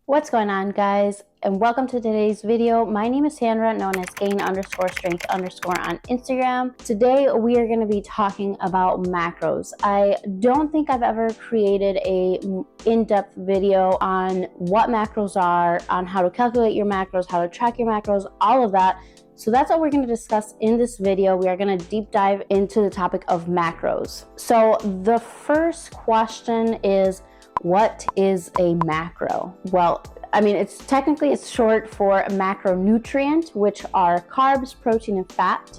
What's going on, guys, and welcome to today's video. My name is Sandra, known as gain_strength_ on Instagram. Today we are going to be talking about macros. I don't think I've ever created a in-depth video on what macros are, on how to calculate your macros, how to track your macros, all of that. So that's what we're going to discuss in this video. We are going to deep dive into the topic of macros. So the first question is, what is a macro? Well, I mean, it's short for a macronutrient, which are carbs, protein, and fat.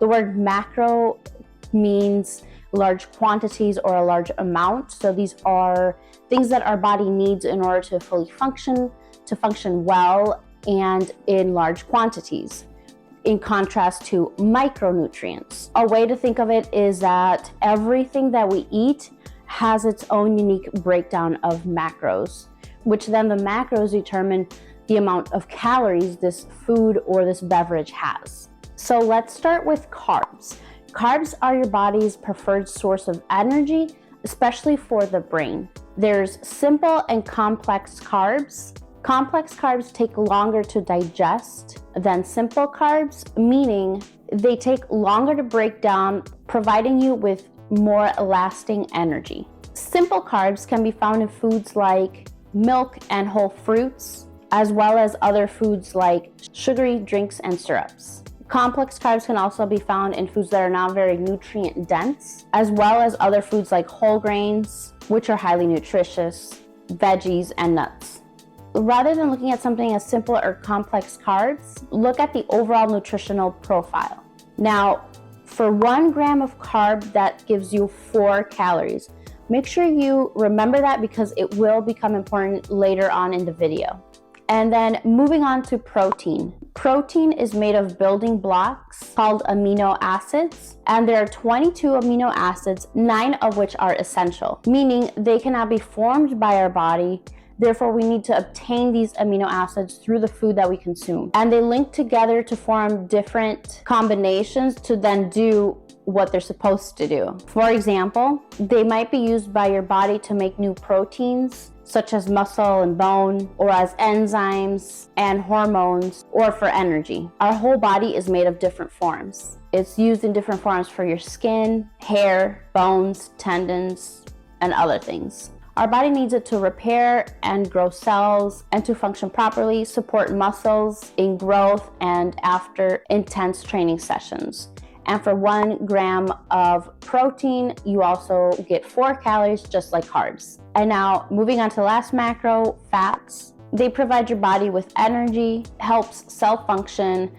The word macro means large quantities or a large amount. So these are things that our body needs in order to fully function, to function well, and in large quantities, in contrast to micronutrients. A way to think of it is that everything that we eat has its own unique breakdown of macros, which then the macros determine the amount of calories this food or this beverage has. So let's start with carbs. Carbs are your body's preferred source of energy, especially for the brain. There's simple and complex carbs. Complex carbs take longer to digest than simple carbs, meaning they take longer to break down, providing you with more lasting energy. Simple carbs can be found in foods like milk and whole fruits, as well as other foods like sugary drinks and syrups. Complex carbs can also be found in foods that are not very nutrient dense, as well as other foods like whole grains, which are highly nutritious, veggies, and nuts. Rather than looking at something as simple or complex carbs, look at the overall nutritional profile. Now, for 1 gram of carb, that gives you 4 calories. Make sure you remember that because it will become important later on in the video. And then moving on to protein. Protein is made of building blocks called amino acids, and there are 22 amino acids, 9 of which are essential, meaning they cannot be formed by our body. Therefore, we need to obtain these amino acids through the food that we consume. And they link together to form different combinations to then do what they're supposed to do. For example, they might be used by your body to make new proteins, such as muscle and bone, or as enzymes and hormones, or for energy. Our whole body is made of different forms. It's used in different forms for your skin, hair, bones, tendons, and other things. Our body needs it to repair and grow cells and to function properly, support muscles in growth and after intense training sessions. And for 1 gram of protein, you also get 4 calories, just like carbs. And now moving on to the last macro, fats. They provide your body with energy, helps cell function,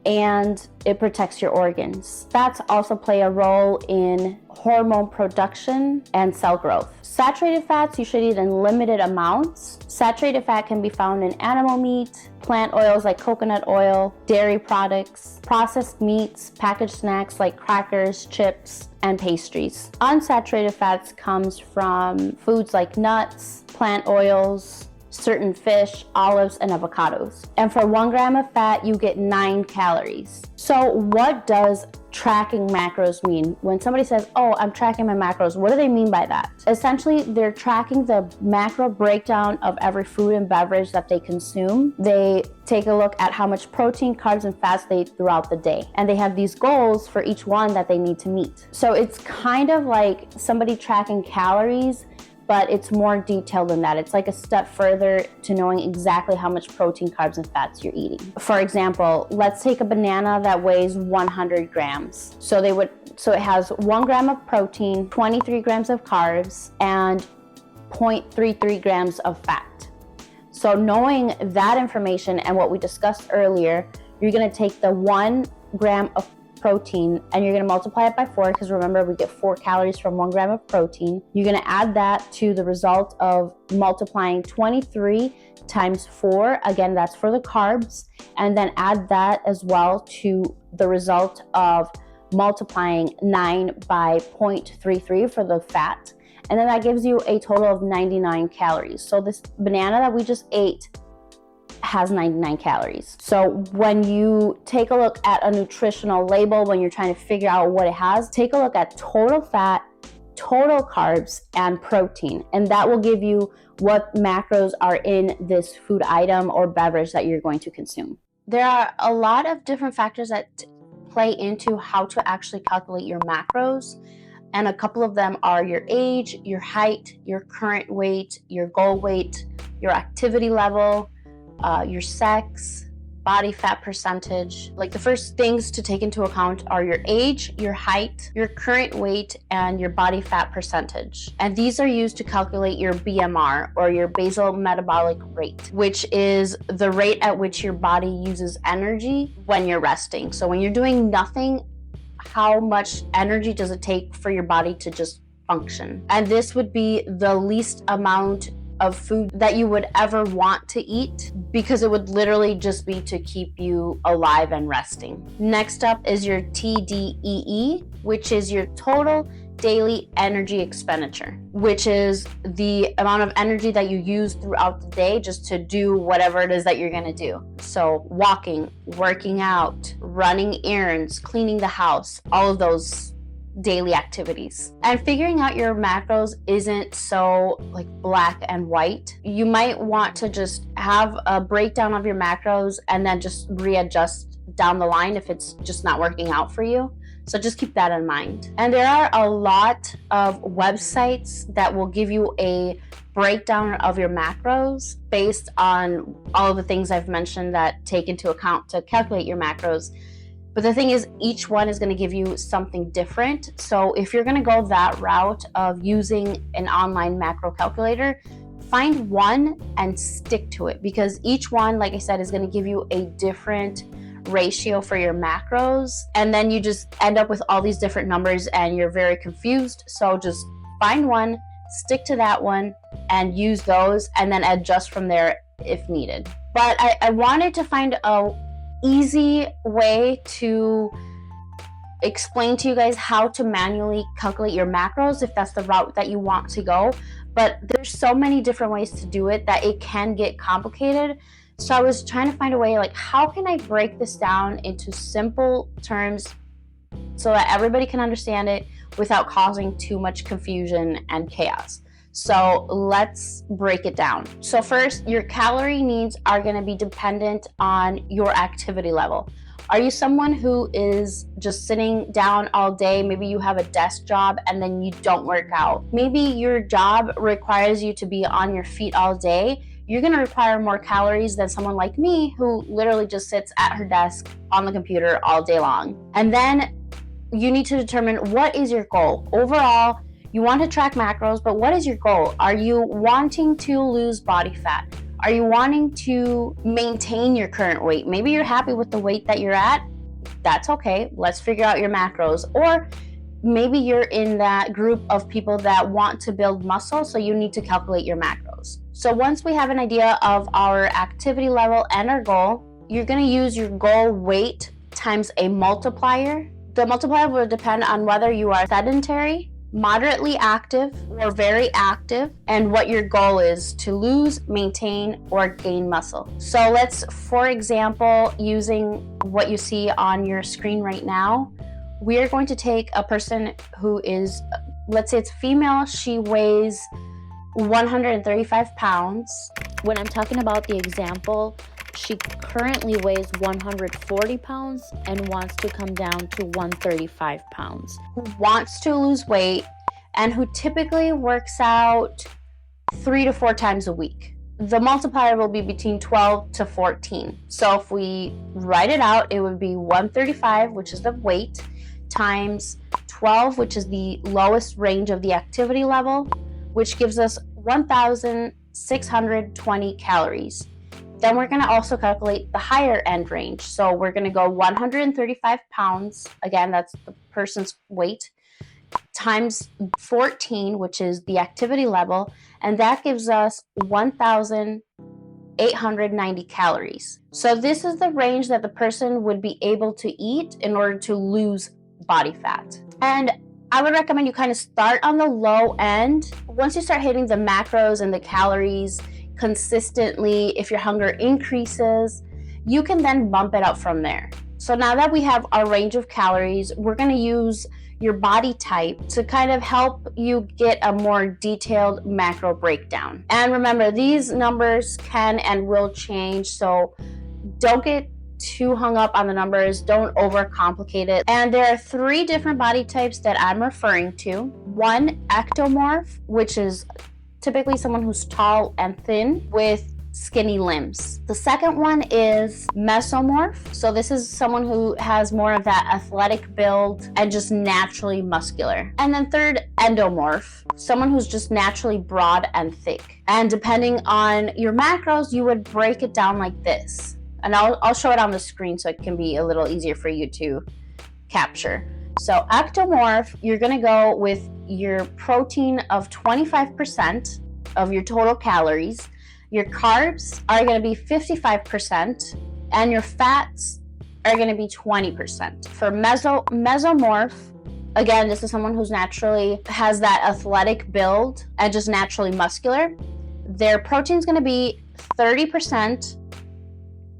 and it protects your organs. Fats also play a role in hormone production and cell growth. Saturated fats you should eat in limited amounts. Saturated fat can be found in animal meat, plant oils like coconut oil, dairy products, processed meats, packaged snacks like crackers, chips, and pastries. Unsaturated fats comes from foods like nuts, plant oils, certain fish, olives, and avocados. And for 1 gram of fat, you get 9 calories. So what does tracking macros mean? When somebody says, oh, I'm tracking my macros, what do they mean by that? Essentially, they're tracking the macro breakdown of every food and beverage that they consume. They take a look at how much protein, carbs, and fats they eat throughout the day. And they have these goals for each one that they need to meet. So it's kind of like somebody tracking calories, but it's more detailed than that. It's like a step further to knowing exactly how much protein, carbs, and fats you're eating. For example, let's take a banana that weighs 100 grams. So it has 1 gram of protein, 23 grams of carbs, and 0.33 grams of fat. So knowing that information and what we discussed earlier, you're gonna take the 1 gram of protein and you're going to multiply it by 4, because remember, we get 4 calories from 1 gram of protein. You're going to add that to the result of multiplying 23 times 4. Again, that's for the carbs. And then add that as well to the result of multiplying 9 by 0.33 for the fat. And then that gives you a total of 99 calories. So this banana that we just ate has 99 calories. So when you take a look at a nutritional label, when you're trying to figure out what it has, take a look at total fat, total carbs and protein, and that will give you what macros are in this food item or beverage that you're going to consume. There are a lot of different factors that play into how to actually calculate your macros, and a couple of them are your age, your height, your current weight, your goal weight, your activity level, your sex, body fat percentage. Like, the first things to take into account are your age, your height, your current weight, and your body fat percentage. And these are used to calculate your BMR, or your basal metabolic rate, which is the rate at which your body uses energy when you're resting. So when you're doing nothing, how much energy does it take for your body to just function? And this would be the least amount of food that you would ever want to eat, because it would literally just be to keep you alive and resting. Next up is your TDEE, which is your total daily energy expenditure, which is the amount of energy that you use throughout the day just to do whatever it is that you're going to do. So walking, working out, running errands, cleaning the house, all of those daily activities. And figuring out your macros isn't so like black and white. You might want to just have a breakdown of your macros and then just readjust down the line if it's just not working out for you. So just keep that in mind. And there are a lot of websites that will give you a breakdown of your macros based on all of the things I've mentioned that take into account to calculate your macros. But the thing is, each one is going to give you something different. So if you're going to go that route of using an online macro calculator, find one and stick to it, because each one, like I said, is going to give you a different ratio for your macros. And then you just end up with all these different numbers and you're very confused. So just find one, stick to that one, and use those, and then adjust from there if needed. But I wanted to find a easy way to explain to you guys how to manually calculate your macros if that's the route that you want to go. But there's so many different ways to do it that it can get complicated. So I was trying to find a way, like, how can I break this down into simple terms so that everybody can understand it without causing too much confusion and chaos. So let's break it down. So first, your calorie needs are going to be dependent on your activity level. Are you someone who is just sitting down all day? Maybe you have a desk job and then you don't work out. Maybe your job requires you to be on your feet all day. You're going to require more calories than someone like me who literally just sits at her desk on the computer all day long. And then you need to determine, what is your goal? Overall, you want to track macros, but what is your goal? Are you wanting to lose body fat? Are you wanting to maintain your current weight? Maybe you're happy with the weight that you're at. That's okay. Let's figure out your macros. Or maybe you're in that group of people that want to build muscle, so you need to calculate your macros. So once we have an idea of our activity level and our goal, you're going to use your goal weight times a multiplier. The multiplier will depend on whether you are sedentary, moderately active, or very active, and what your goal is to lose, maintain, or gain muscle. So let's, for example, using what you see on your screen right now, we are going to take a person who is, let's say it's female, she weighs 135 pounds. When I'm talking about the example, she currently weighs 140 pounds and wants to come down to 135 pounds. Who wants to lose weight and who typically works out 3 to 4 times a week. The multiplier will be between 12 to 14. So if we write it out, it would be 135, which is the weight, times 12, which is the lowest range of the activity level, which gives us 1,620 calories. Then we're going to also calculate the higher end range. So we're going to go 135 pounds, again, that's the person's weight, times 14, which is the activity level, and that gives us 1,890 calories. So this is the range that the person would be able to eat in order to lose body fat. And I would recommend you kind of start on the low end. Once you start hitting the macros and the calories consistently, if your hunger increases, you can then bump it up from there. So now that we have our range of calories, we're going to use your body type to kind of help you get a more detailed macro breakdown. And remember, these numbers can and will change, so don't get too hung up on the numbers. Don't overcomplicate it. And there are 3 different body types that I'm referring to. One, ectomorph, which is typically someone who's tall and thin with skinny limbs. The second one is mesomorph. So this is someone who has more of that athletic build and just naturally muscular. And then third, endomorph, someone who's just naturally broad and thick. And depending on your macros, you would break it down like this. And I'll show it on the screen so it can be a little easier for you to capture. So ectomorph, you're gonna go with your protein of 25% of your total calories. Your carbs are gonna be 55%, and your fats are gonna be 20%. For mesomorph, again, this is someone who's naturally has that athletic build and just naturally muscular. Their protein is gonna be 30%.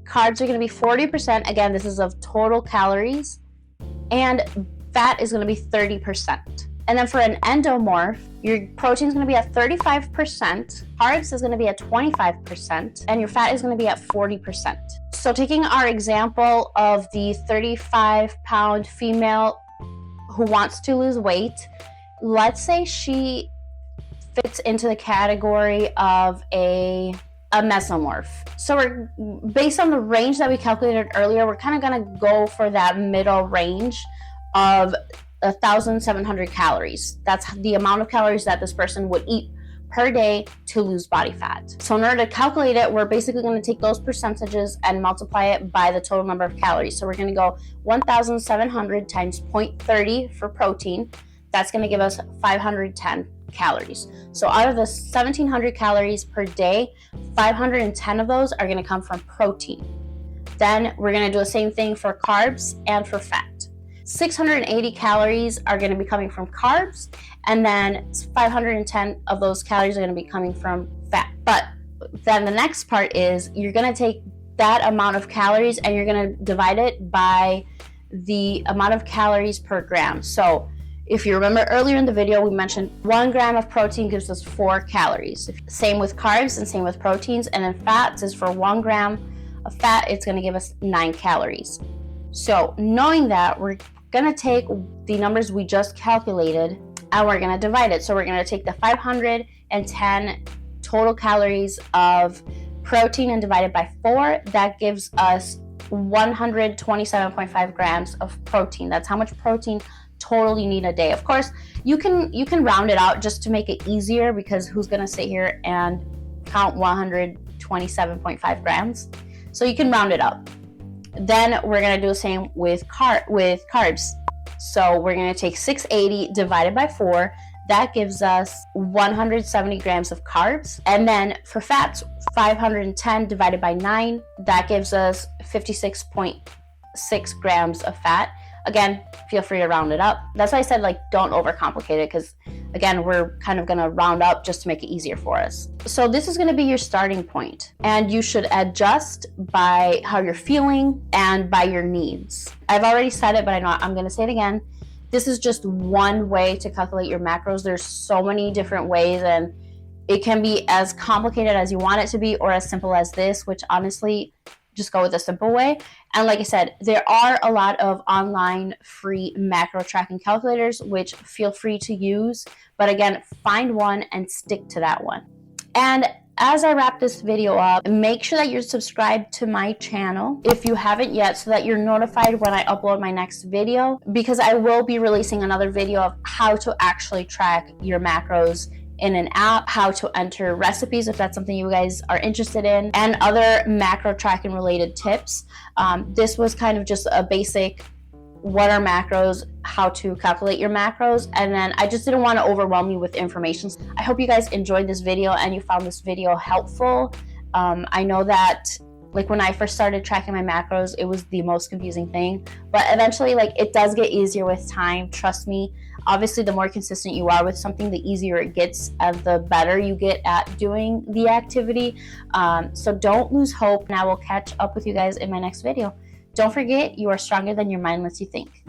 Carbs are going to be 40%. Again, this is of total calories. And fat is going to be 30%. And then for an endomorph, your protein is going to be at 35%. Carbs is going to be at 25%. And your fat is going to be at 40%. So taking our example of the 35-pound female who wants to lose weight, let's say she fits into the category of a mesomorph. So we're based on the range that we calculated earlier, we're kind of going to go for that middle range of 1,700 calories. That's the amount of calories that this person would eat per day to lose body fat. So in order to calculate it, we're basically going to take those percentages and multiply it by the total number of calories. So we're going to go 1,700 times 0.30 for protein. That's going to give us 510 calories. So out of the 1,700 calories per day, 510 of those are going to come from protein. Then we're going to do the same thing for carbs and for fat. 680 calories are going to be coming from carbs, and then 510 of those calories are going to be coming from fat. But then the next part is you're going to take that amount of calories and you're going to divide it by the amount of calories per gram. So if you remember earlier in the video, we mentioned 1 gram of protein gives us 4 calories. Same with carbs and same with proteins. And then fats is for 1 gram of fat, it's going to give us 9 calories. So knowing that, we're going to take the numbers we just calculated and we're going to divide it. So we're going to take the 510 total calories of protein and divide it by 4. That gives us 127.5 grams of protein. That's how much protein total you need a day. Of course, you can round it out just to make it easier, because who's going to sit here and count 127.5 grams? So you can round it up. Then we're going to do the same with carbs. So we're going to take 680 divided by 4. That gives us 170 grams of carbs. And then for fats, 510 divided by 9, that gives us 56.6 grams of fat. Again, feel free to round it up. That's why I said, like, don't overcomplicate it, because again, we're kind of going to round up just to make it easier for us. So this is going to be your starting point, and you should adjust by how you're feeling and by your needs. I've already said it, but I'm going to say it again. This is just one way to calculate your macros. There's so many different ways, and it can be as complicated as you want it to be or as simple as this, which honestly, just go with the simple way. And like I said, there are a lot of online free macro tracking calculators, which feel free to use. But again, find one and stick to that one. And as I wrap this video up, make sure that you're subscribed to my channel if you haven't yet, so that you're notified when I upload my next video, because I will be releasing another video of how to actually track your macros in an app, how to enter recipes if that's something you guys are interested in, and other macro tracking related tips. This was kind of just a basic, what are macros, how to calculate your macros, and then I just didn't want to overwhelm you with information. I hope you guys enjoyed this video and you found this video helpful. I know that, like, when I first started tracking my macros, it was the most confusing thing, but eventually, like, it does get easier with time, trust me. Obviously, the more consistent you are with something, the easier it gets and the better you get at doing the activity. So don't lose hope, and I will catch up with you guys in my next video. Don't forget, you are stronger than your mind lets you think.